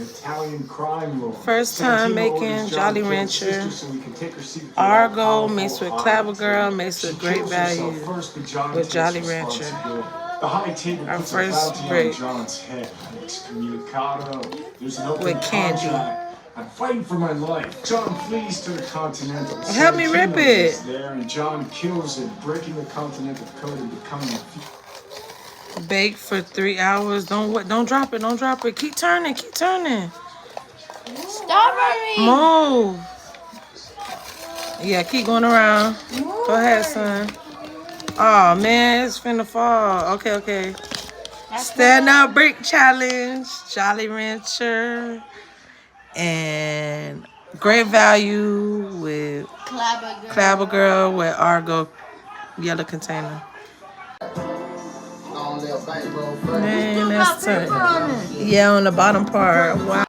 Italian crime lord. First time making Jolly Rancher. Argo mixed with Clabber Girl mixed with Great Value with Jolly Rancher. Our first break with candy. I'm fighting for my life. John flees to the Continental. Help me rip it. There, and John kills it, breaking the Continental code and becoming a... Bake for 3 hours. Don't drop it. Don't drop it. Keep turning. Keep turning. Strawberry. Move. Yeah, keep going around. Go ahead, son. Oh man, it's finna fall. Okay. Stand up break challenge. Jolly Rancher. And Great Value with Clabber Girl with Argo yellow container. Man, that's tight. Yeah, on the bottom part. Wow.